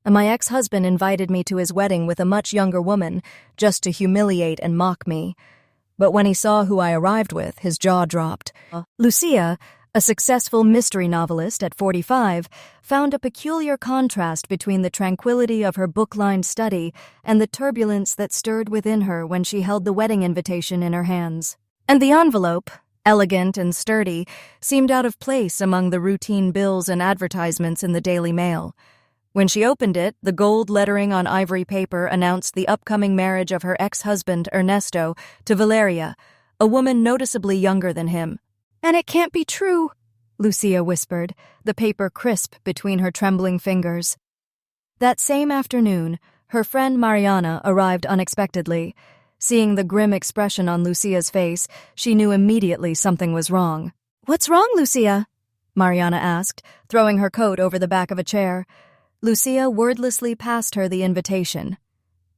and my ex-husband invited me to his wedding with a much younger woman, just to humiliate and mock me. But when he saw who I arrived with, his jaw dropped. Lucia, a successful mystery novelist at 45, found a peculiar contrast between the tranquility of her book-lined study and the turbulence that stirred within her when she held the wedding invitation in her hands. And the envelope, elegant and sturdy, seemed out of place among the routine bills and advertisements in the Daily Mail. When she opened it, the gold lettering on ivory paper announced the upcoming marriage of her ex-husband, Ernesto, to Valeria, a woman noticeably younger than him. "And it can't be true," Lucia whispered, the paper crisp between her trembling fingers. That same afternoon, her friend Mariana arrived unexpectedly. Seeing the grim expression on Lucia's face, she knew immediately something was wrong. "What's wrong, Lucia?" Mariana asked, throwing her coat over the back of a chair. Lucia wordlessly passed her the invitation.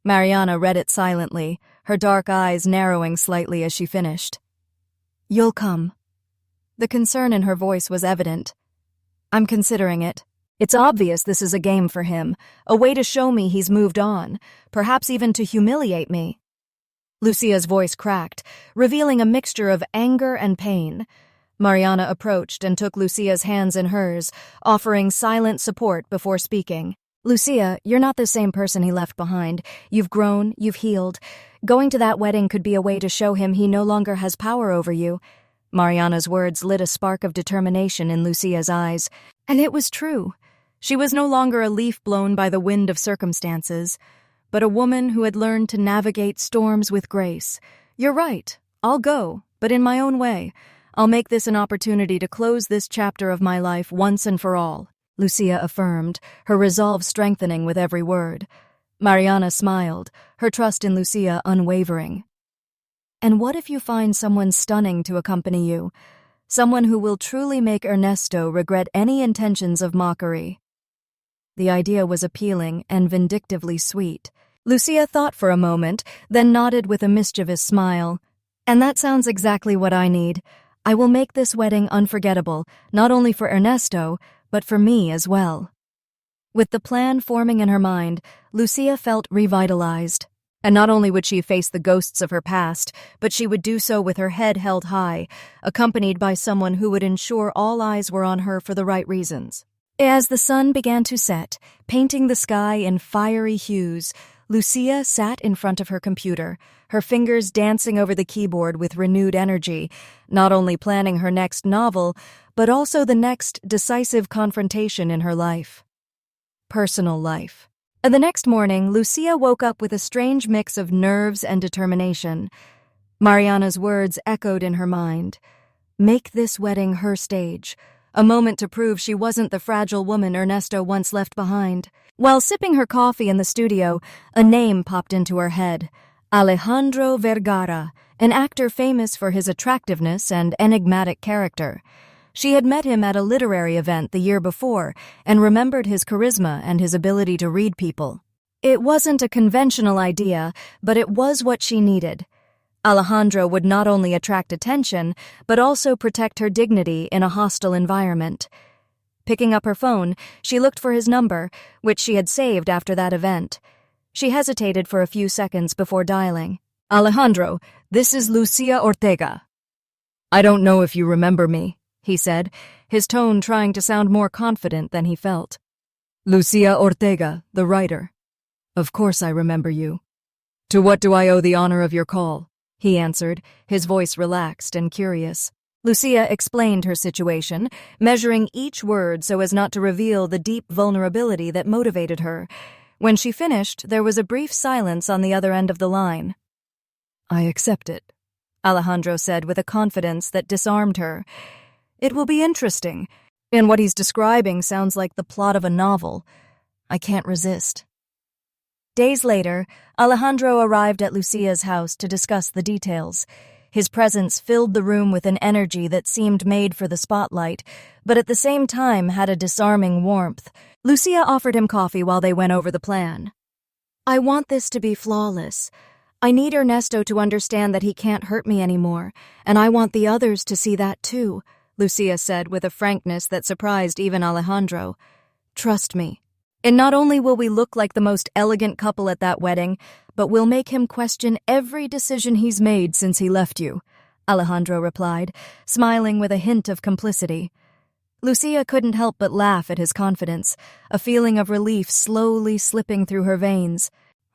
Mariana read it silently, her dark eyes narrowing slightly as she finished. "You'll come." The concern in her voice was evident. "I'm considering it. It's obvious this is a game for him, a way to show me he's moved on, perhaps even to humiliate me." Lucia's voice cracked, revealing a mixture of anger and pain. Mariana approached and took Lucia's hands in hers, offering silent support before speaking. "Lucia, you're not the same person he left behind. You've grown, you've healed. Going to that wedding could be a way to show him he no longer has power over you." Mariana's words lit a spark of determination in Lucia's eyes. And it was true. She was no longer a leaf blown by the wind of circumstances, but a woman who had learned to navigate storms with grace. "You're right. I'll go, but in my own way. I'll make this an opportunity to close this chapter of my life once and for all," Lucia affirmed, her resolve strengthening with every word. Mariana smiled, her trust in Lucia unwavering. "And what if you find someone stunning to accompany you? Someone who will truly make Ernesto regret any intentions of mockery?" The idea was appealing and vindictively sweet. Lucia thought for a moment, then nodded with a mischievous smile. "And that sounds exactly what I need. I will make this wedding unforgettable, not only for Ernesto, but for me as well." With the plan forming in her mind, Lucia felt revitalized. And not only would she face the ghosts of her past, but she would do so with her head held high, accompanied by someone who would ensure all eyes were on her for the right reasons. As the sun began to set, painting the sky in fiery hues, Lucia sat in front of her computer, her fingers dancing over the keyboard with renewed energy, not only planning her next novel, but also the next decisive confrontation in her life. Personal life. The next morning, Lucia woke up with a strange mix of nerves and determination. Mariana's words echoed in her mind. Make this wedding her stage, a moment to prove she wasn't the fragile woman Ernesto once left behind. While sipping her coffee in the studio, a name popped into her head. Alejandro Vergara, an actor famous for his attractiveness and enigmatic character. She had met him at a literary event the year before and remembered his charisma and his ability to read people. It wasn't a conventional idea, but it was what she needed. Alejandro would not only attract attention, but also protect her dignity in a hostile environment. Picking up her phone, she looked for his number, which she had saved after that event. She hesitated for a few seconds before dialing. "Alejandro, this is Lucia Ortega." "I don't know if you remember me," he said, his tone trying to sound more confident than he felt. "Lucia Ortega, the writer." "Of course I remember you. To what do I owe the honor of your call?" he answered, his voice relaxed and curious. Lucia explained her situation, measuring each word so as not to reveal the deep vulnerability that motivated her. When she finished, there was a brief silence on the other end of the line. "I accept it," Alejandro said with a confidence that disarmed her. "It will be interesting, and what he's describing sounds like the plot of a novel. I can't resist." Days later, Alejandro arrived at Lucia's house to discuss the details. His presence filled the room with an energy that seemed made for the spotlight, but at the same time had a disarming warmth. Lucia offered him coffee while they went over the plan. "I want this to be flawless. I need Ernesto to understand that he can't hurt me anymore, and I want the others to see that too," Lucia said with a frankness that surprised even Alejandro. "Trust me. And not only will we look like the most elegant couple at that wedding, but we'll make him question every decision he's made since he left you, Alejandro replied, smiling with a hint of complicity. Lucia couldn't help but laugh at his confidence, a feeling of relief slowly slipping through her veins.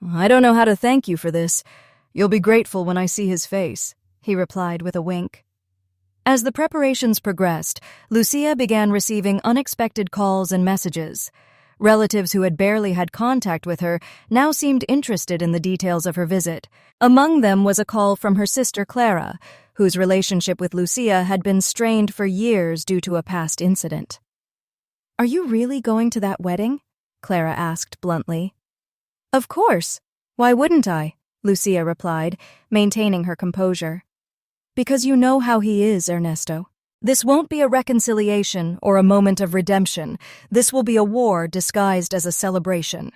I don't know how to thank you for this. You'll be grateful when I see his face, he replied with a wink. As the preparations progressed, Lucia began receiving unexpected calls and messages. Relatives who had barely had contact with her now seemed interested in the details of her visit. Among them was a call from her sister Clara, whose relationship with Lucia had been strained for years due to a past incident. Are you really going to that wedding? Clara asked bluntly. Of course. Why wouldn't I? Lucia replied, maintaining her composure. Because you know how he is, Ernesto. This won't be a reconciliation or a moment of redemption. This will be a war disguised as a celebration.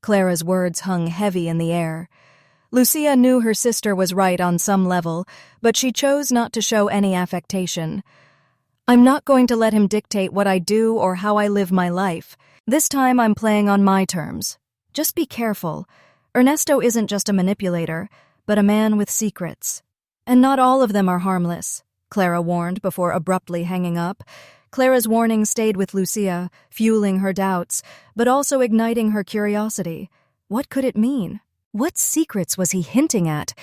Clara's words hung heavy in the air. Lucia knew her sister was right on some level, but she chose not to show any affectation. I'm not going to let him dictate what I do or how I live my life. This time I'm playing on my terms. Just be careful. Ernesto isn't just a manipulator, but a man with secrets. And not all of them are harmless, Clara warned before abruptly hanging up. Clara's warning stayed with Lucia, fueling her doubts, but also igniting her curiosity. What could it mean? What secrets was he hinting at?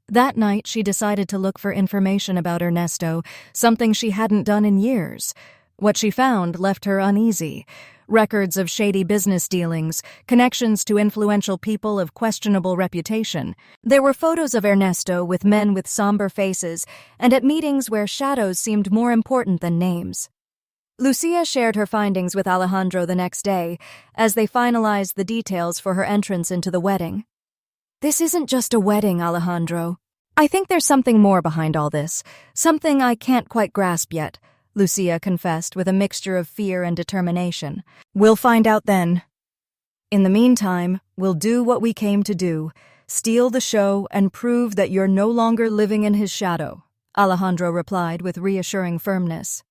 That night, she decided to look for information about Ernesto, something she hadn't done in years. What she found left her uneasy. Records of shady business dealings, connections to influential people of questionable reputation. There were photos of Ernesto with men with somber faces, and at meetings where shadows seemed more important than names. Lucia shared her findings with Alejandro the next day, as they finalized the details for her entrance into the wedding. This isn't just a wedding, Alejandro. I think there's something more behind all this, something I can't quite grasp yet, Lucia confessed with a mixture of fear and determination. We'll find out then. In the meantime, we'll do what we came to do, steal the show and prove that you're no longer living in his shadow, Alejandro replied with reassuring firmness.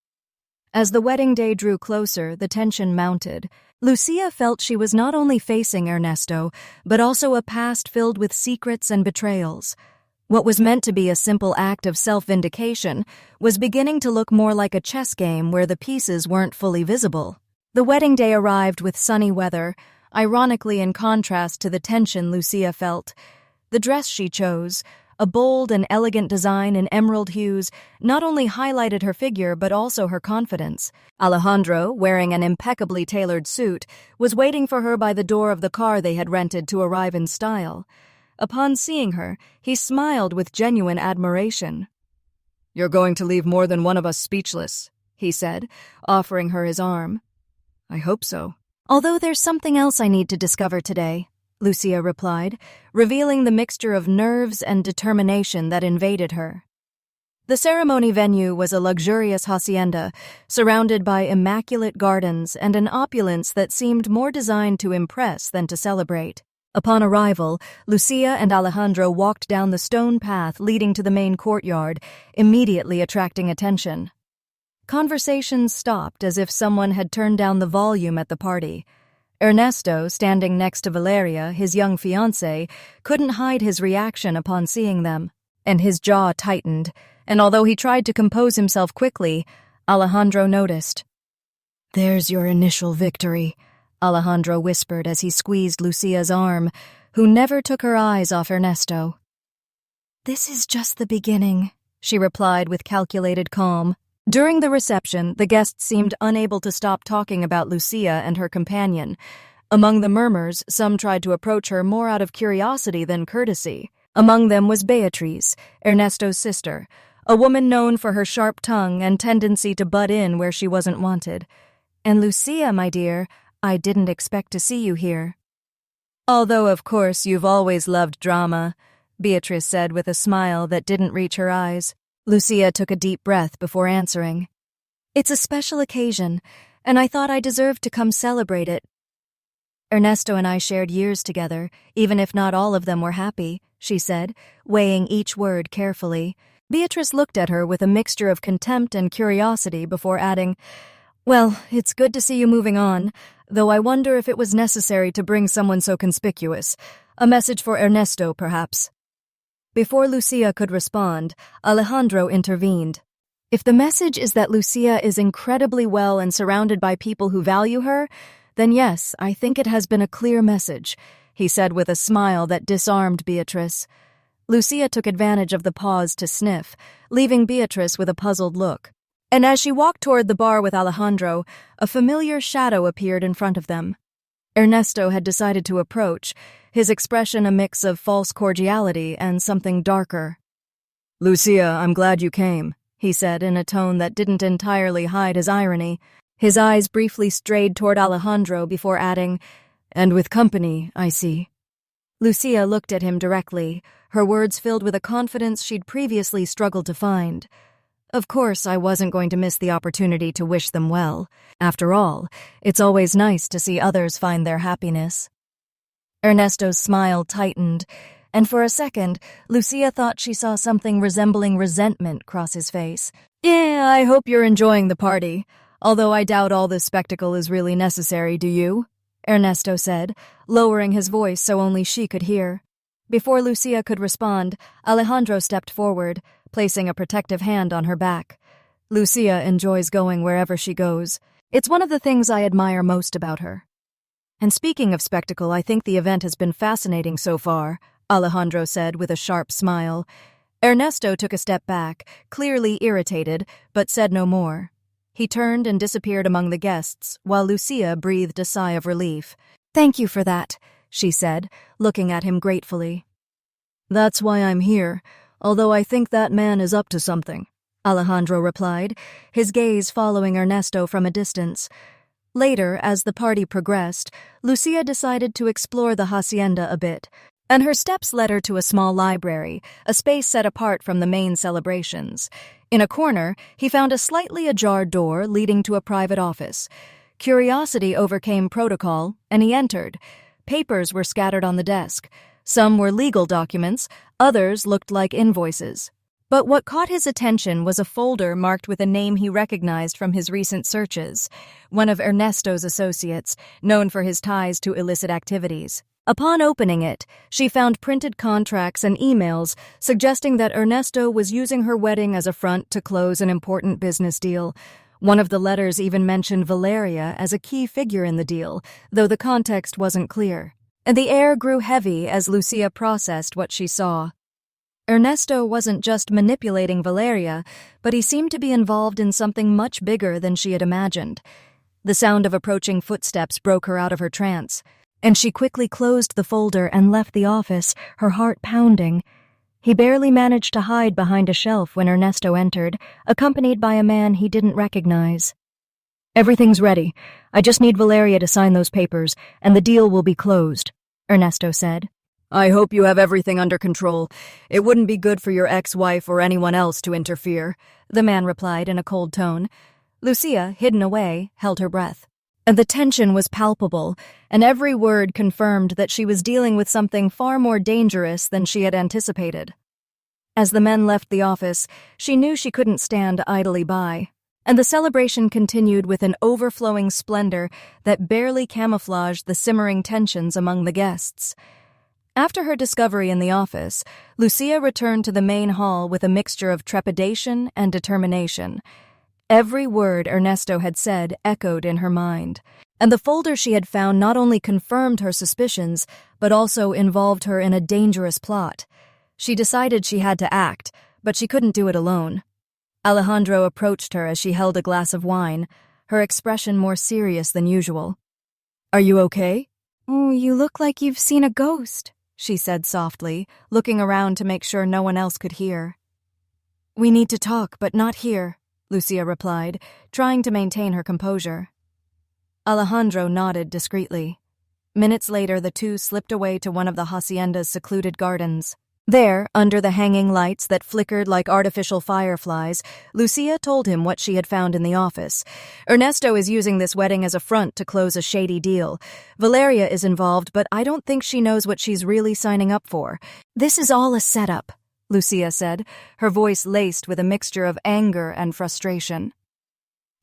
As the wedding day drew closer, the tension mounted. Lucia felt she was not only facing Ernesto, but also a past filled with secrets and betrayals. What was meant to be a simple act of self-vindication was beginning to look more like a chess game where the pieces weren't fully visible. The wedding day arrived with sunny weather, ironically in contrast to the tension Lucia felt. The dress she chose, a bold and elegant design in emerald hues, not only highlighted her figure but also her confidence. Alejandro, wearing an impeccably tailored suit, was waiting for her by the door of the car they had rented to arrive in style. Upon seeing her, he smiled with genuine admiration. You're going to leave more than one of us speechless, he said, offering her his arm. I hope so. Although there's something else I need to discover today, Lucia replied, revealing the mixture of nerves and determination that invaded her. The ceremony venue was a luxurious hacienda, surrounded by immaculate gardens and an opulence that seemed more designed to impress than to celebrate. Upon arrival, Lucia and Alejandro walked down the stone path leading to the main courtyard, immediately attracting attention. Conversations stopped as if someone had turned down the volume at the party. Ernesto, standing next to Valeria, his young fiancée, couldn't hide his reaction upon seeing them, and his jaw tightened, and although he tried to compose himself quickly, Alejandro noticed. There's your initial victory, Alejandro whispered as he squeezed Lucia's arm, who never took her eyes off Ernesto. This is just the beginning, she replied with calculated calm. During the reception, the guests seemed unable to stop talking about Lucia and her companion. Among the murmurs, some tried to approach her more out of curiosity than courtesy. Among them was Beatriz, Ernesto's sister, a woman known for her sharp tongue and tendency to butt in where she wasn't wanted. And Lucia, my dear, I didn't expect to see you here. Although, of course, you've always loved drama, Beatrice said with a smile that didn't reach her eyes. Lucia took a deep breath before answering. It's a special occasion, and I thought I deserved to come celebrate it. Ernesto and I shared years together, even if not all of them were happy, she said, weighing each word carefully. Beatrice looked at her with a mixture of contempt and curiosity before adding, Well, it's good to see you moving on, though I wonder if it was necessary to bring someone so conspicuous. A message for Ernesto, perhaps. Before Lucia could respond, Alejandro intervened. If the message is that Lucia is incredibly well and surrounded by people who value her, then yes, I think it has been a clear message, he said with a smile that disarmed Beatrice. Lucia took advantage of the pause to sniff, leaving Beatrice with a puzzled look. And as she walked toward the bar with Alejandro, a familiar shadow appeared in front of them. Ernesto had decided to approach, his expression a mix of false cordiality and something darker. "Lucia, I'm glad you came," he said in a tone that didn't entirely hide his irony. His eyes briefly strayed toward Alejandro before adding, "And with company, I see." Lucia looked at him directly, her words filled with a confidence she'd previously struggled to find. Of course, I wasn't going to miss the opportunity to wish them well. After all, it's always nice to see others find their happiness. Ernesto's smile tightened, and for a second, Lucia thought she saw something resembling resentment cross his face. "Yeah, I hope you're enjoying the party, although I doubt all this spectacle is really necessary, do you?" Ernesto said, lowering his voice so only she could hear. Before Lucia could respond, Alejandro stepped forward, placing a protective hand on her back. "Lucia enjoys going wherever she goes. It's one of the things I admire most about her. And speaking of spectacle, I think the event has been fascinating so far," Alejandro said with a sharp smile. Ernesto took a step back, clearly irritated, but said no more. He turned and disappeared among the guests, while Lucia breathed a sigh of relief. "Thank you for that," she said, looking at him gratefully. "That's why I'm here, although I think that man is up to something," Alejandro replied, his gaze following Ernesto from a distance. Later, as the party progressed, Lucia decided to explore the hacienda a bit, and her steps led her to a small library, a space set apart from the main celebrations. In a corner, he found a slightly ajar door leading to a private office. Curiosity overcame protocol, and he entered. Papers were scattered on the desk. Some were legal documents, others looked like invoices. But what caught his attention was a folder marked with a name he recognized from his recent searches, one of Ernesto's associates, known for his ties to illicit activities. Upon opening it, she found printed contracts and emails suggesting that Ernesto was using her wedding as a front to close an important business deal. One of the letters even mentioned Valeria as a key figure in the deal, though the context wasn't clear. And the air grew heavy as Lucia processed what she saw. Ernesto wasn't just manipulating Valeria, but he seemed to be involved in something much bigger than she had imagined. The sound of approaching footsteps broke her out of her trance, and she quickly closed the folder and left the office, her heart pounding. He barely managed to hide behind a shelf when Ernesto entered, accompanied by a man he didn't recognize. "Everything's ready. I just need Valeria to sign those papers, and the deal will be closed," Ernesto said. "I hope you have everything under control. It wouldn't be good for your ex-wife or anyone else to interfere," the man replied in a cold tone. Lucia, hidden away, held her breath. And the tension was palpable, and every word confirmed that she was dealing with something far more dangerous than she had anticipated. As the men left the office, she knew she couldn't stand idly by, and the celebration continued with an overflowing splendor that barely camouflaged the simmering tensions among the guests. After her discovery in the office, Lucia returned to the main hall with a mixture of trepidation and determination. Every word Ernesto had said echoed in her mind, and the folder she had found not only confirmed her suspicions, but also involved her in a dangerous plot. She decided she had to act, but she couldn't do it alone. Alejandro approached her as she held a glass of wine, her expression more serious than usual. "Are you okay?" "Oh, you look like you've seen a ghost," she said softly, looking around to make sure no one else could hear. "We need to talk, but not here," Lucia replied, trying to maintain her composure. Alejandro nodded discreetly. Minutes later, the two slipped away to one of the hacienda's secluded gardens. There, under the hanging lights that flickered like artificial fireflies, Lucia told him what she had found in the office. "Ernesto is using this wedding as a front to close a shady deal. Valeria is involved, but I don't think she knows what she's really signing up for. This is all a setup," Lucia said, her voice laced with a mixture of anger and frustration.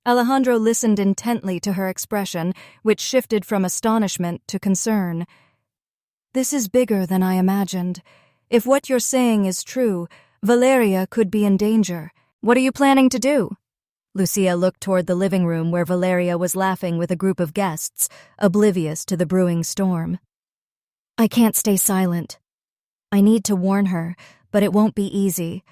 Alejandro listened intently to her expression, which shifted from astonishment to concern. This is bigger than I imagined. If what you're saying is true, Valeria could be in danger. What are you planning to do? Lucia looked toward the living room where Valeria was laughing with a group of guests, oblivious to the brewing storm. I can't stay silent. I need to warn her, but it won't be easy.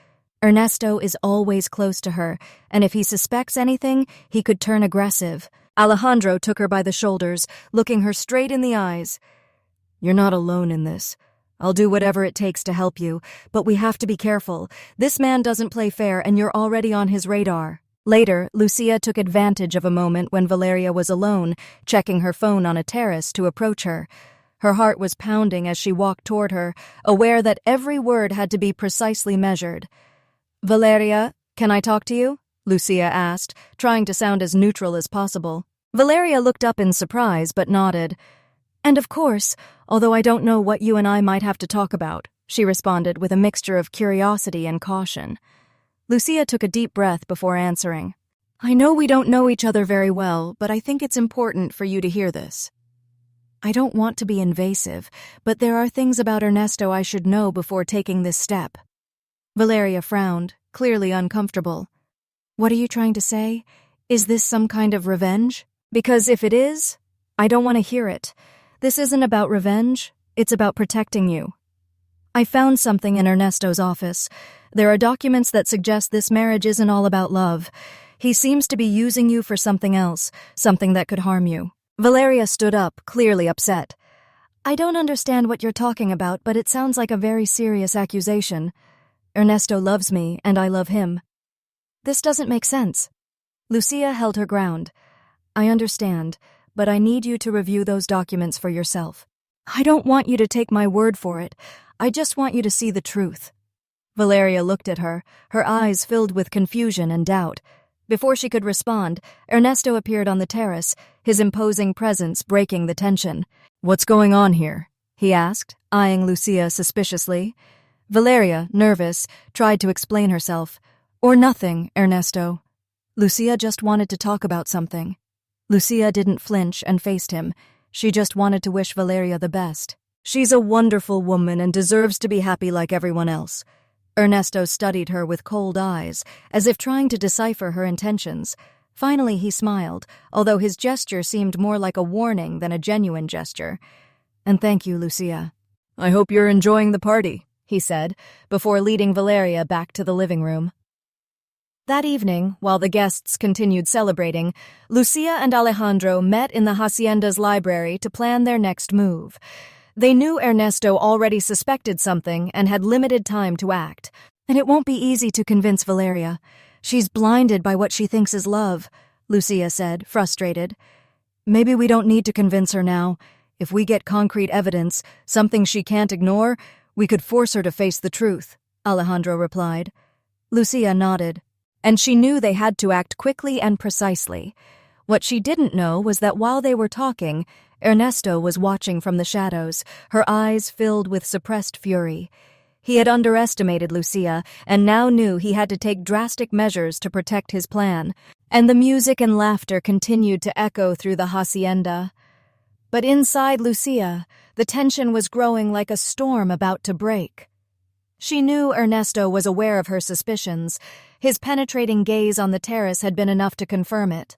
Ernesto is always close to her, and if he suspects anything, he could turn aggressive. Alejandro took her by the shoulders, looking her straight in the eyes. You're not alone in this. I'll do whatever it takes to help you, but we have to be careful. This man doesn't play fair, and you're already on his radar. Later, Lucia took advantage of a moment when Valeria was alone, checking her phone on a terrace to approach her. Her heart was pounding as she walked toward her, aware that every word had to be precisely measured. Valeria, can I talk to you? Lucia asked, trying to sound as neutral as possible. Valeria looked up in surprise but nodded. And of course, although I don't know what you and I might have to talk about, she responded with a mixture of curiosity and caution. Lucia took a deep breath before answering. I know we don't know each other very well, but I think it's important for you to hear this. I don't want to be invasive, but there are things about Ernesto I should know before taking this step. Valeria frowned, clearly uncomfortable. What are you trying to say? Is this some kind of revenge? Because if it is, I don't want to hear it. This isn't about revenge, it's about protecting you. I found something in Ernesto's office. There are documents that suggest this marriage isn't all about love. He seems to be using you for something else, something that could harm you. Valeria stood up, clearly upset. I don't understand what you're talking about, but it sounds like a very serious accusation. Ernesto loves me, and I love him. This doesn't make sense. Lucia held her ground. I understand, but I need you to review those documents for yourself. I don't want you to take my word for it. I just want you to see the truth. Valeria looked at her, her eyes filled with confusion and doubt. Before she could respond, Ernesto appeared on the terrace, his imposing presence breaking the tension. What's going on here? He asked, eyeing Lucia suspiciously. Valeria, nervous, tried to explain herself. Or nothing, Ernesto. Lucia just wanted to talk about something. Lucia didn't flinch and faced him. She just wanted to wish Valeria the best. She's a wonderful woman and deserves to be happy like everyone else. Ernesto studied her with cold eyes, as if trying to decipher her intentions. Finally he smiled, although his gesture seemed more like a warning than a genuine gesture. And thank you, Lucia. I hope you're enjoying the party, he said, before leading Valeria back to the living room. That evening, while the guests continued celebrating, Lucia and Alejandro met in the hacienda's library to plan their next move. They knew Ernesto already suspected something and had limited time to act, and it won't be easy to convince Valeria. She's blinded by what she thinks is love, Lucia said, frustrated. Maybe we don't need to convince her now. If we get concrete evidence, something she can't ignore, we could force her to face the truth, Alejandro replied. Lucia nodded, and she knew they had to act quickly and precisely. What she didn't know was that while they were talking, Ernesto was watching from the shadows, her eyes filled with suppressed fury. He had underestimated Lucia and now knew he had to take drastic measures to protect his plan, and the music and laughter continued to echo through the hacienda. But inside Lucia, the tension was growing like a storm about to break. She knew Ernesto was aware of her suspicions. His penetrating gaze on the terrace had been enough to confirm it.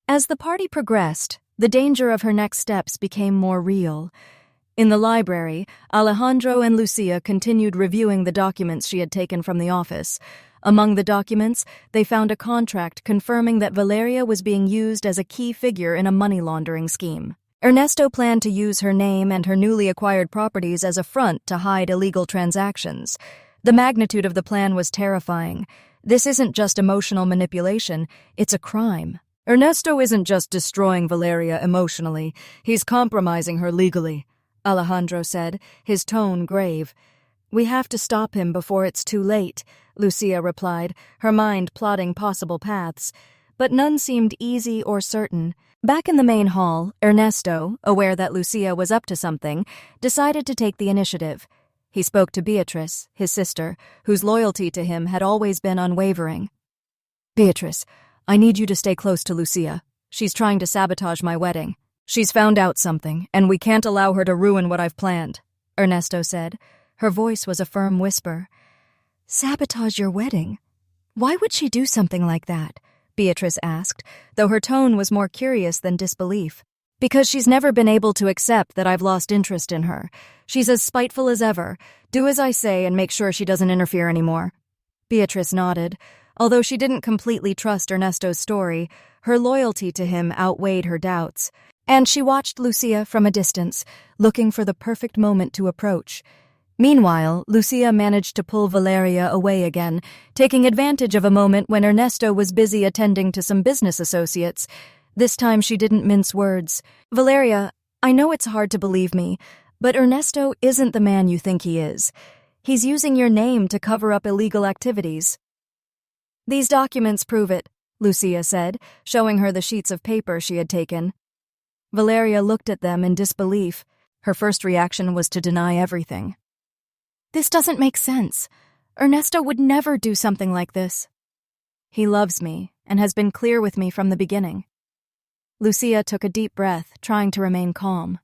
As the party progressed, the danger of her next steps became more real. In the library, Alejandro and Lucia continued reviewing the documents she had taken from the office. Among the documents, they found a contract confirming that Valeria was being used as a key figure in a money laundering scheme. Ernesto planned to use her name and her newly acquired properties as a front to hide illegal transactions. The magnitude of the plan was terrifying. This isn't just emotional manipulation, it's a crime. Ernesto isn't just destroying Valeria emotionally, he's compromising her legally, Alejandro said, his tone grave. We have to stop him before it's too late, Lucia replied, her mind plotting possible paths. But none seemed easy or certain. Back in the main hall, Ernesto, aware that Lucia was up to something, decided to take the initiative. He spoke to Beatrice, his sister, whose loyalty to him had always been unwavering. Beatrice, I need you to stay close to Lucia. She's trying to sabotage my wedding. She's found out something, and we can't allow her to ruin what I've planned, Ernesto said. Her voice was a firm whisper. Sabotage your wedding? Why would she do something like that? Beatrice asked, though her tone was more curious than disbelief. Because she's never been able to accept that I've lost interest in her. She's as spiteful as ever. Do as I say and make sure she doesn't interfere anymore. Beatrice nodded. Although she didn't completely trust Ernesto's story, her loyalty to him outweighed her doubts. And she watched Lucia from a distance, looking for the perfect moment to approach. Meanwhile, Lucia managed to pull Valeria away again, taking advantage of a moment when Ernesto was busy attending to some business associates. This time she didn't mince words. Valeria, I know it's hard to believe me, but Ernesto isn't the man you think he is. He's using your name to cover up illegal activities. These documents prove it, Lucia said, showing her the sheets of paper she had taken. Valeria looked at them in disbelief. Her first reaction was to deny everything. This doesn't make sense. Ernesto would never do something like this. He loves me and has been clear with me from the beginning. Lucia took a deep breath, trying to remain calm.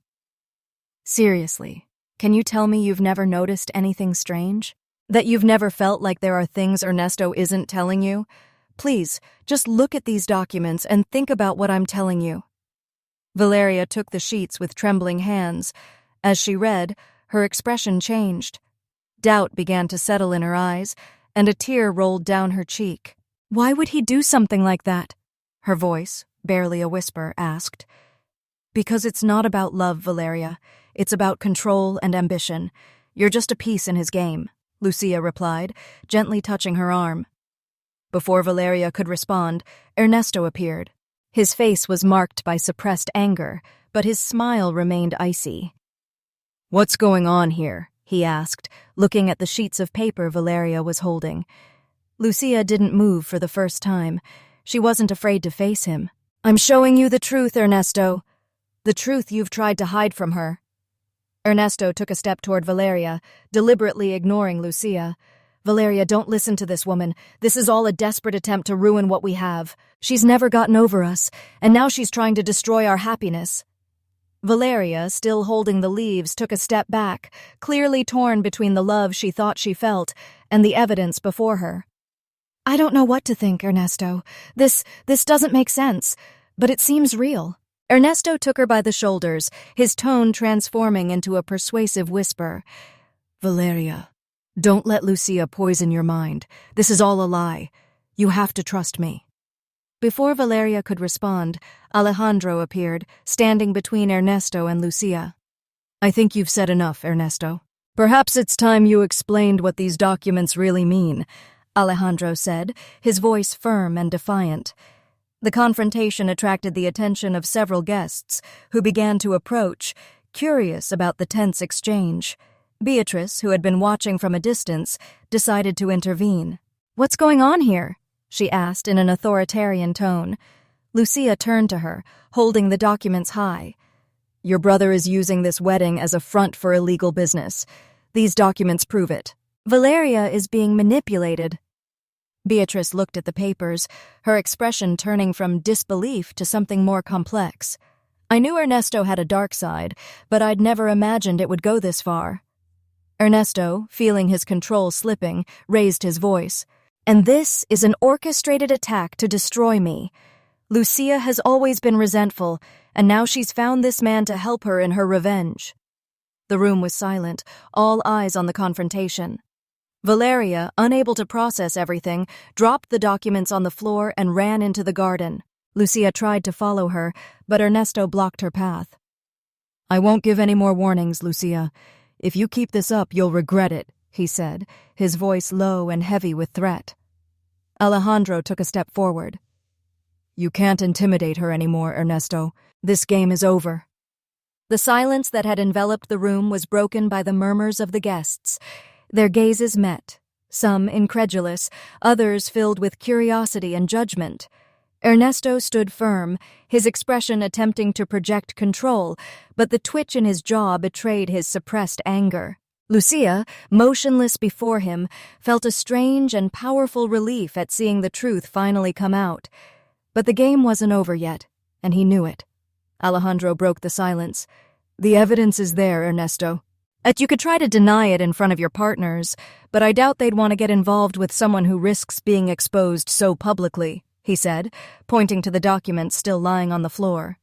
Seriously, can you tell me you've never noticed anything strange? That you've never felt like there are things Ernesto isn't telling you? Please, just look at these documents and think about what I'm telling you. Valeria took the sheets with trembling hands. As she read, her expression changed. Doubt began to settle in her eyes, and a tear rolled down her cheek. Why would he do something like that? Her voice, barely a whisper, asked. Because it's not about love, Valeria. It's about control and ambition. You're just a piece in his game, Lucia replied, gently touching her arm. Before Valeria could respond, Ernesto appeared. His face was marked by suppressed anger, but his smile remained icy. What's going on here? He asked, looking at the sheets of paper Valeria was holding. Lucia didn't move for the first time. She wasn't afraid to face him. I'm showing you the truth, Ernesto. The truth you've tried to hide from her. Ernesto took a step toward Valeria, deliberately ignoring Lucia. Valeria, don't listen to this woman. This is all a desperate attempt to ruin what we have. She's never gotten over us, and now she's trying to destroy our happiness. Valeria, still holding the leaves, took a step back, clearly torn between the love she thought she felt and the evidence before her. I don't know what to think, Ernesto. This doesn't make sense, but it seems real. Ernesto took her by the shoulders, his tone transforming into a persuasive whisper. Valeria, don't let Lucia poison your mind. This is all a lie. You have to trust me. Before Valeria could respond, Alejandro appeared, standing between Ernesto and Lucia. I think you've said enough, Ernesto. Perhaps it's time you explained what these documents really mean, Alejandro said, his voice firm and defiant. The confrontation attracted the attention of several guests, who began to approach, curious about the tense exchange. Beatrice, who had been watching from a distance, decided to intervene. What's going on here? She asked in an authoritarian tone. Lucia turned to her, holding the documents high. Your brother is using this wedding as a front for illegal business. These documents prove it. Valeria is being manipulated. Beatrice looked at the papers, her expression turning from disbelief to something more complex. I knew Ernesto had a dark side, but I'd never imagined it would go this far. Ernesto, feeling his control slipping, raised his voice. And this is an orchestrated attack to destroy me. Lucia has always been resentful, and now she's found this man to help her in her revenge. The room was silent, all eyes on the confrontation. Valeria, unable to process everything, dropped the documents on the floor and ran into the garden. Lucia tried to follow her, but Ernesto blocked her path. I won't give any more warnings, Lucia. If you keep this up, you'll regret it, he said, his voice low and heavy with threat. Alejandro took a step forward. You can't intimidate her anymore, Ernesto. This game is over. The silence that had enveloped the room was broken by the murmurs of the guests. Their gazes met, some incredulous, others filled with curiosity and judgment. Ernesto stood firm, his expression attempting to project control, but the twitch in his jaw betrayed his suppressed anger. Lucia, motionless before him, felt a strange and powerful relief at seeing the truth finally come out. But the game wasn't over yet, and he knew it. Alejandro broke the silence. "The evidence is there, Ernesto. You could try to deny it in front of your partners, but I doubt they'd want to get involved with someone who risks being exposed so publicly," he said, pointing to the documents still lying on the floor.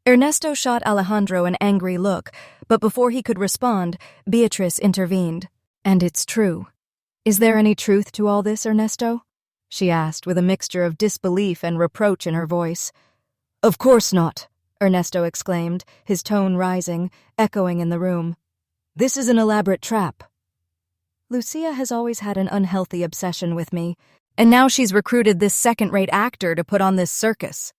Ernesto shot Alejandro an angry look, but before he could respond, Beatrice intervened. "And it's true. Is there any truth to all this, Ernesto?" she asked with a mixture of disbelief and reproach in her voice. "Of course not," Ernesto exclaimed, his tone rising, echoing in the room. "This is an elaborate trap." "Lucia has always had an unhealthy obsession with me, and now she's recruited this second-rate actor to put on this circus."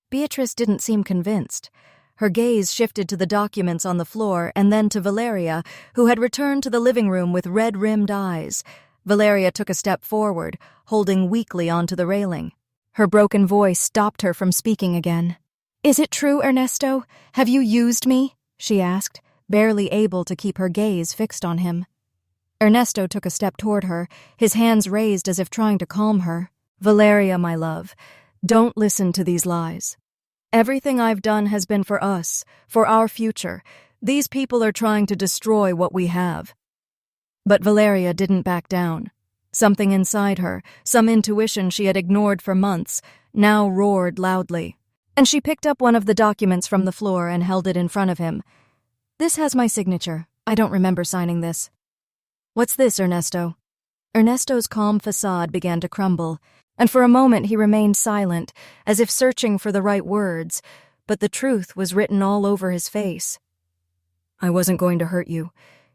Beatrice didn't seem convinced. Her gaze shifted to the documents on the floor and then to Valeria, who had returned to the living room with red-rimmed eyes. Valeria took a step forward, holding weakly onto the railing. Her broken voice stopped her from speaking again. "Is it true, Ernesto? Have you used me?" she asked, barely able to keep her gaze fixed on him. Ernesto took a step toward her, his hands raised as if trying to calm her. "Valeria, my love, don't listen to these lies. Everything I've done has been for us, for our future. These people are trying to destroy what we have." But Valeria didn't back down. Something inside her, some intuition she had ignored for months, now roared loudly. And she picked up one of the documents from the floor and held it in front of him. "This has my signature. I don't remember signing this." "What's this, Ernesto?" Ernesto's calm facade began to crumble, and for a moment he remained silent, as if searching for the right words, but the truth was written all over his face. "I wasn't going to hurt you.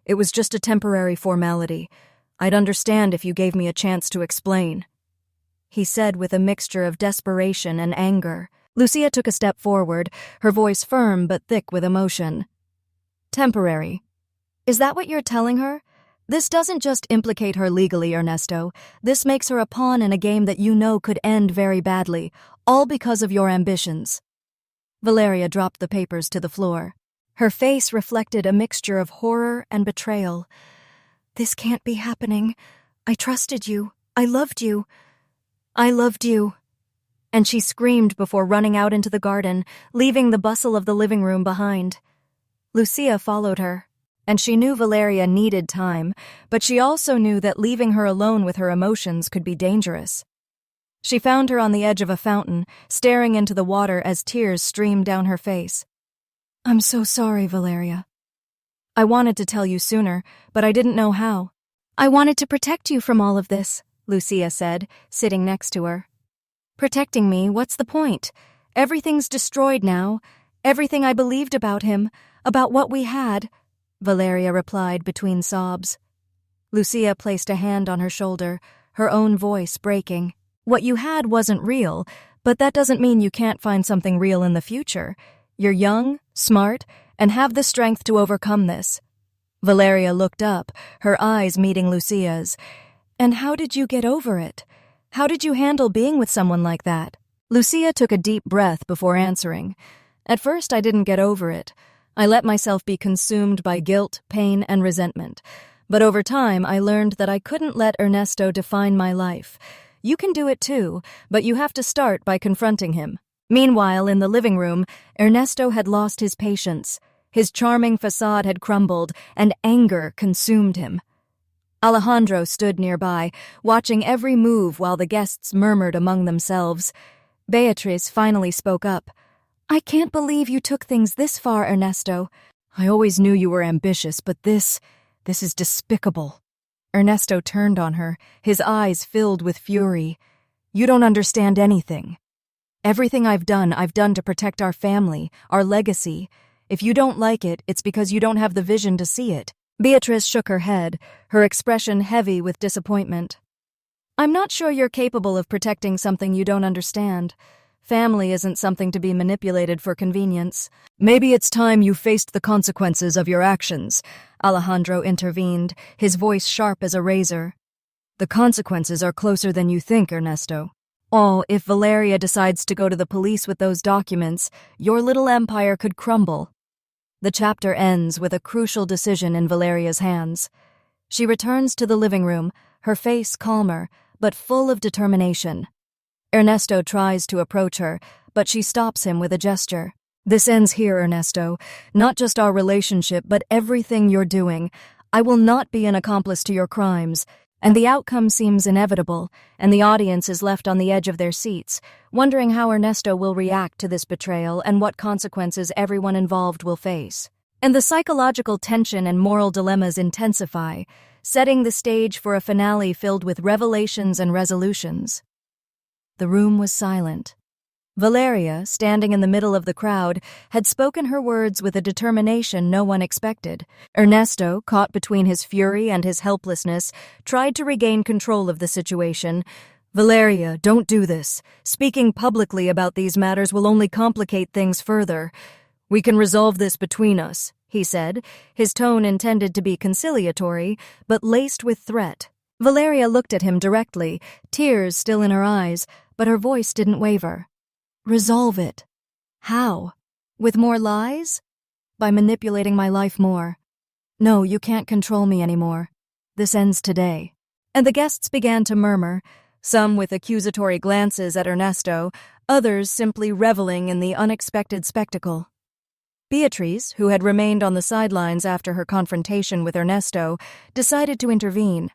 It was just a temporary formality. I'd understand if you gave me a chance to explain," he said with a mixture of desperation and anger. Lucia took a step forward, her voice firm but thick with emotion. "Temporary. Is that what you're telling her? This doesn't just implicate her legally, Ernesto. This makes her a pawn in a game that you know could end very badly, all because of your ambitions." Valeria dropped the papers to the floor. Her face reflected a mixture of horror and betrayal. "This can't be happening. I trusted you. I loved you. I loved you." And she screamed before running out into the garden, leaving the bustle of the living room behind. Lucia followed her, and she knew Valeria needed time, but she also knew that leaving her alone with her emotions could be dangerous. She found her on the edge of a fountain, staring into the water as tears streamed down her face. "I'm so sorry, Valeria. I wanted to tell you sooner, but I didn't know how. I wanted to protect you from all of this," Lucia said, sitting next to her. "Protecting me, what's the point? Everything's destroyed now. Everything I believed about him, about what we had," Valeria replied between sobs. Lucia placed a hand on her shoulder, her own voice breaking. "What you had wasn't real, but that doesn't mean you can't find something real in the future. You're young, smart, and have the strength to overcome this." Valeria looked up, her eyes meeting Lucia's. "And how did you get over it? How did you handle being with someone like that?" Lucia took a deep breath before answering. "At first I didn't get over it. I let myself be consumed by guilt, pain, and resentment. But over time I learned that I couldn't let Ernesto define my life. You can do it too, but you have to start by confronting him." Meanwhile, in the living room, Ernesto had lost his patience. His charming facade had crumbled, and anger consumed him. Alejandro stood nearby, watching every move while the guests murmured among themselves. Beatrice finally spoke up. "I can't believe you took things this far, Ernesto. I always knew you were ambitious, but this is despicable." Ernesto turned on her, his eyes filled with fury. "You don't understand anything. Everything I've done to protect our family, our legacy. If you don't like it, it's because you don't have the vision to see it." Beatrice shook her head, her expression heavy with disappointment. "I'm not sure you're capable of protecting something you don't understand. Family isn't something to be manipulated for convenience." "Maybe it's time you faced the consequences of your actions," Alejandro intervened, his voice sharp as a razor. "The consequences are closer than you think, Ernesto. Oh, if Valeria decides to go to the police with those documents, your little empire could crumble." The chapter ends with a crucial decision in Valeria's hands. She returns to the living room, her face calmer, but full of determination. Ernesto tries to approach her, but she stops him with a gesture. This ends here, Ernesto. Not just our relationship, but everything you're doing. I will not be an accomplice to your crimes. And the outcome seems inevitable, and the audience is left on the edge of their seats, wondering how Ernesto will react to this betrayal and what consequences everyone involved will face. And the psychological tension and moral dilemmas intensify, setting the stage for a finale filled with revelations and resolutions. The room was silent. Valeria, standing in the middle of the crowd, had spoken her words with a determination no one expected. Ernesto, caught between his fury and his helplessness, tried to regain control of the situation. "Valeria, don't do this. Speaking publicly about these matters will only complicate things further. We can resolve this between us," he said, his tone intended to be conciliatory, but laced with threat. Valeria looked at him directly, tears still in her eyes, but her voice didn't waver. "Resolve it. How? With more lies? By manipulating my life more. No, you can't control me anymore. This ends today." And the guests began to murmur, some with accusatory glances at Ernesto, others simply reveling in the unexpected spectacle. Beatrice, who had remained on the sidelines after her confrontation with Ernesto, decided to intervene.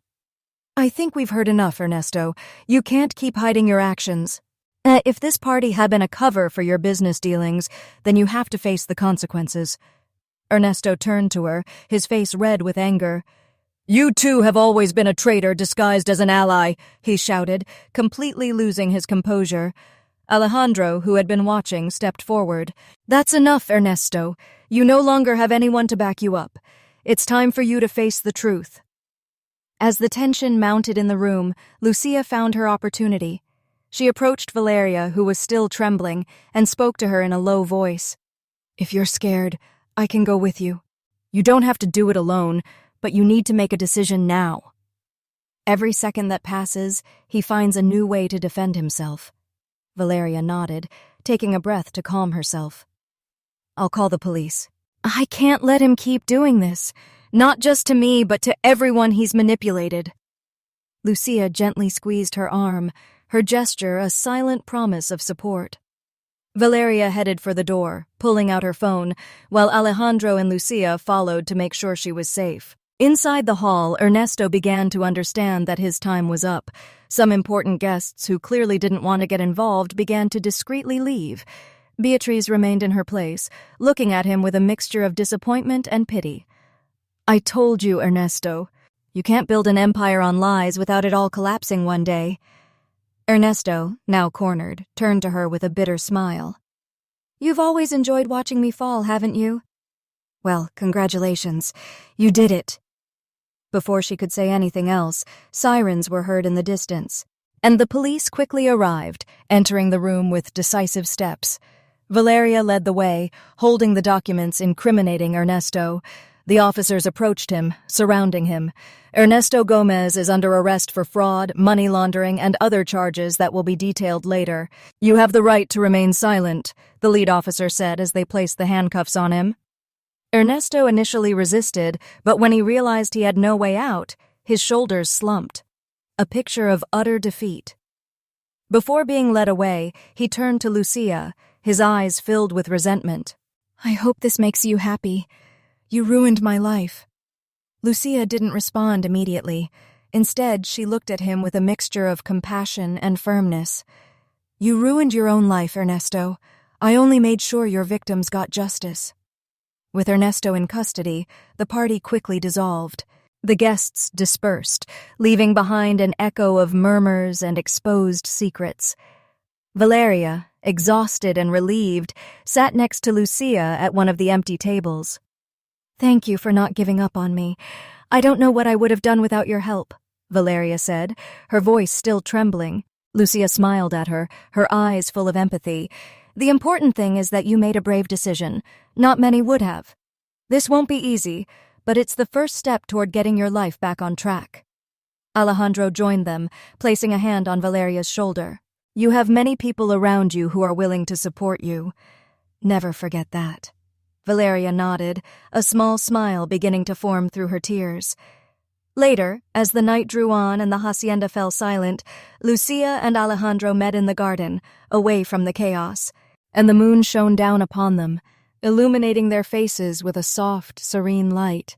"I think we've heard enough, Ernesto. You can't keep hiding your actions. If this party had been a cover for your business dealings, then you have to face the consequences." Ernesto turned to her, his face red with anger. "You too have always been a traitor disguised as an ally," he shouted, completely losing his composure. Alejandro, who had been watching, stepped forward. "That's enough, Ernesto. You no longer have anyone to back you up. It's time for you to face the truth." As the tension mounted in the room, Lucia found her opportunity. She approached Valeria, who was still trembling, and spoke to her in a low voice. "If you're scared, I can go with you. You don't have to do it alone, but you need to make a decision now." Every second that passes, he finds a new way to defend himself. Valeria nodded, taking a breath to calm herself. "I'll call the police." "I can't let him keep doing this. Not just to me, but to everyone he's manipulated." Lucia gently squeezed her arm, her gesture a silent promise of support. Valeria headed for the door, pulling out her phone, while Alejandro and Lucia followed to make sure she was safe. Inside the hall, Ernesto began to understand that his time was up. Some important guests who clearly didn't want to get involved began to discreetly leave. Beatrice remained in her place, looking at him with a mixture of disappointment and pity. "I told you, Ernesto. You can't build an empire on lies without it all collapsing one day." Ernesto, now cornered, turned to her with a bitter smile. "You've always enjoyed watching me fall, haven't you? Well, congratulations. You did it." Before she could say anything else, sirens were heard in the distance, and the police quickly arrived, entering the room with decisive steps. Valeria led the way, holding the documents incriminating Ernesto. The officers approached him, surrounding him. Ernesto Gomez is under arrest for fraud, money laundering, and other charges that will be detailed later. "You have the right to remain silent," the lead officer said as they placed the handcuffs on him. Ernesto initially resisted, but when he realized he had no way out, his shoulders slumped. A picture of utter defeat. Before being led away, he turned to Lucia, his eyes filled with resentment. "I hope this makes you happy. You ruined my life." Lucia didn't respond immediately. Instead, she looked at him with a mixture of compassion and firmness. "You ruined your own life, Ernesto. I only made sure your victims got justice." With Ernesto in custody, the party quickly dissolved. The guests dispersed, leaving behind an echo of murmurs and exposed secrets. Valeria, exhausted and relieved, sat next to Lucia at one of the empty tables. "Thank you for not giving up on me. I don't know what I would have done without your help," Valeria said, her voice still trembling. Lucia smiled at her, her eyes full of empathy. "The important thing is that you made a brave decision. Not many would have. This won't be easy, but it's the first step toward getting your life back on track." Alejandro joined them, placing a hand on Valeria's shoulder. "You have many people around you who are willing to support you. Never forget that." Valeria nodded, a small smile beginning to form through her tears. Later, as the night drew on and the hacienda fell silent, Lucia and Alejandro met in the garden, away from the chaos, and the moon shone down upon them, illuminating their faces with a soft, serene light.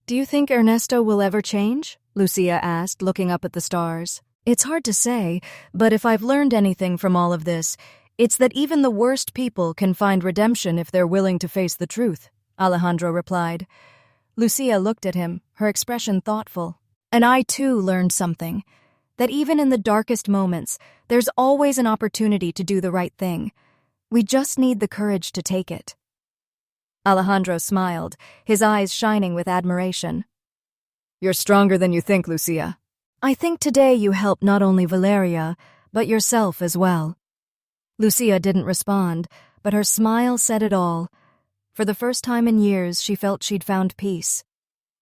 "Do you think Ernesto will ever change?" Lucia asked, looking up at the stars. "It's hard to say, but if I've learned anything from all of this, it's that even the worst people can find redemption if they're willing to face the truth," Alejandro replied. Lucia looked at him, her expression thoughtful. "And I, too, learned something. That even in the darkest moments, there's always an opportunity to do the right thing. We just need the courage to take it." Alejandro smiled, his eyes shining with admiration. "You're stronger than you think, Lucia." "I think today you helped not only Valeria, but yourself as well." Lucia didn't respond, but her smile said it all. For the first time in years, she felt she'd found peace.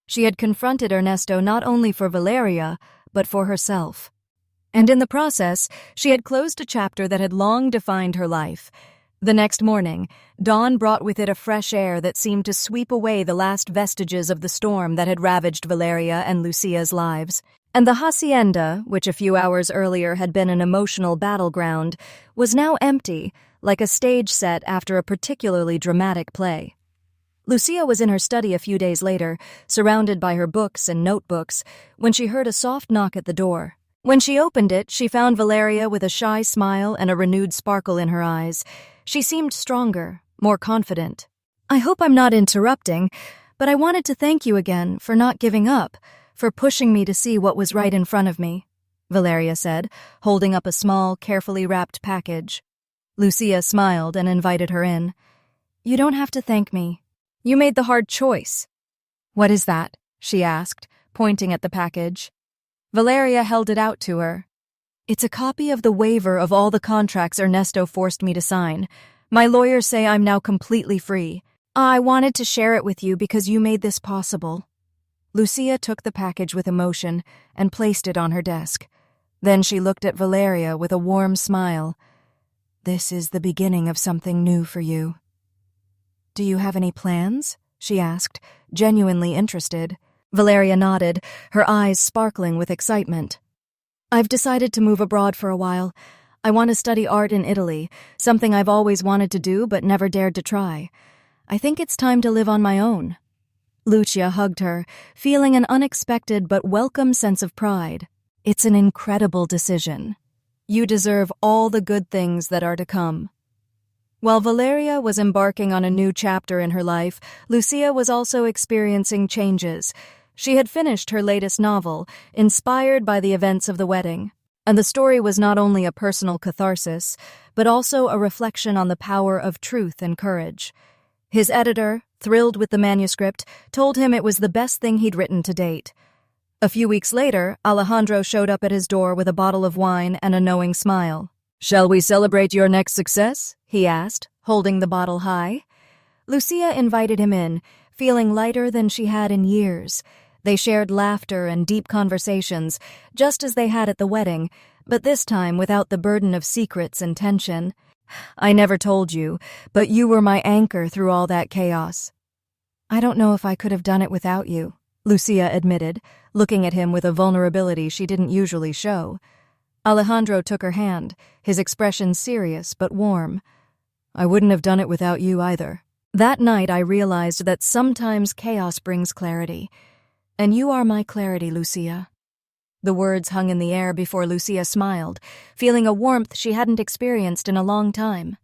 She had confronted Ernesto not only for Valeria, but for herself. And in the process, she had closed a chapter that had long defined her life. The next morning, dawn brought with it a fresh air that seemed to sweep away the last vestiges of the storm that had ravaged Valeria and Lucia's lives. And the hacienda, which a few hours earlier had been an emotional battleground, was now empty, like a stage set after a particularly dramatic play. Lucia was in her study a few days later, surrounded by her books and notebooks, when she heard a soft knock at the door. When she opened it, she found Valeria with a shy smile and a renewed sparkle in her eyes. She seemed stronger, more confident. "I hope I'm not interrupting, but I wanted to thank you again for not giving up, for pushing me to see what was right in front of me," Valeria said, holding up a small, carefully wrapped package. Lucia smiled and invited her in. "You don't have to thank me. You made the hard choice." "What is that?" she asked, pointing at the package. Valeria held it out to her. "It's a copy of the waiver of all the contracts Ernesto forced me to sign. My lawyers say I'm now completely free. I wanted to share it with you because you made this possible." Lucia took the package with emotion and placed it on her desk. Then she looked at Valeria with a warm smile. "This is the beginning of something new for you." "Do you have any plans?" she asked, genuinely interested. Valeria nodded, her eyes sparkling with excitement. "I've decided to move abroad for a while. I want to study art in Italy, something I've always wanted to do but never dared to try. I think it's time to live on my own." Lucia hugged her, feeling an unexpected but welcome sense of pride. "It's an incredible decision. You deserve all the good things that are to come." While Valeria was embarking on a new chapter in her life, Lucia was also experiencing changes. She had finished her latest novel, inspired by the events of the wedding, and the story was not only a personal catharsis, but also a reflection on the power of truth and courage. His editor, thrilled with the manuscript, told him it was the best thing he'd written to date. A few weeks later, Alejandro showed up at his door with a bottle of wine and a knowing smile. "Shall we celebrate your next success?" he asked, holding the bottle high. Lucia invited him in, feeling lighter than she had in years. They shared laughter and deep conversations, just as they had at the wedding, but this time without the burden of secrets and tension. "I never told you, but you were my anchor through all that chaos." "I don't know if I could have done it without you," Lucia admitted, looking at him with a vulnerability she didn't usually show. Alejandro took her hand, his expression serious but warm. "I wouldn't have done it without you either." That night I realized that sometimes chaos brings clarity. And you are my clarity, Lucia. The words hung in the air before Lucia smiled, feeling a warmth she hadn't experienced in a long time.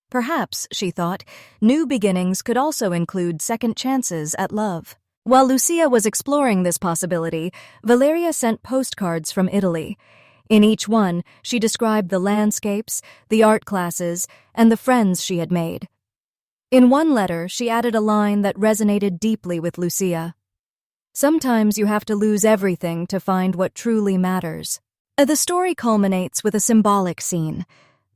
Perhaps, she thought, new beginnings could also include second chances at love. While Lucia was exploring this possibility, Valeria sent postcards from Italy. In each one, she described the landscapes, the art classes, and the friends she had made. In one letter, she added a line that resonated deeply with Lucia. "Sometimes you have to lose everything to find what truly matters." The story culminates with a symbolic scene.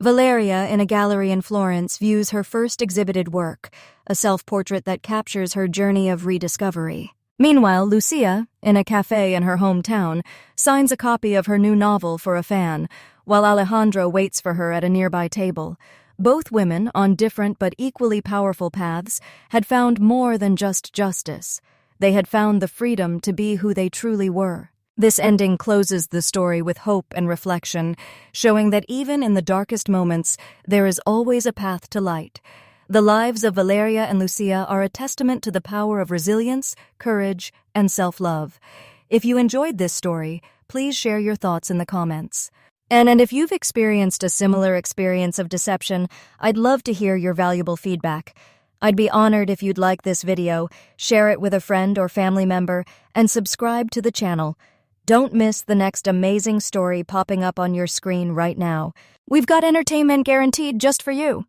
Valeria, in a gallery in Florence, views her first exhibited work, a self-portrait that captures her journey of rediscovery. Meanwhile, Lucia, in a cafe in her hometown, signs a copy of her new novel for a fan, while Alejandro waits for her at a nearby table. Both women, on different but equally powerful paths, had found more than just justice. They had found the freedom to be who they truly were. This ending closes the story with hope and reflection, showing that even in the darkest moments, there is always a path to light. The lives of Valeria and Lucia are a testament to the power of resilience, courage, and self-love. If you enjoyed this story, please share your thoughts in the comments. And if you've experienced a similar experience of deception, I'd love to hear your valuable feedback. I'd be honored if you'd like this video, share it with a friend or family member, and subscribe to the channel. Don't miss the next amazing story popping up on your screen right now. We've got entertainment guaranteed just for you.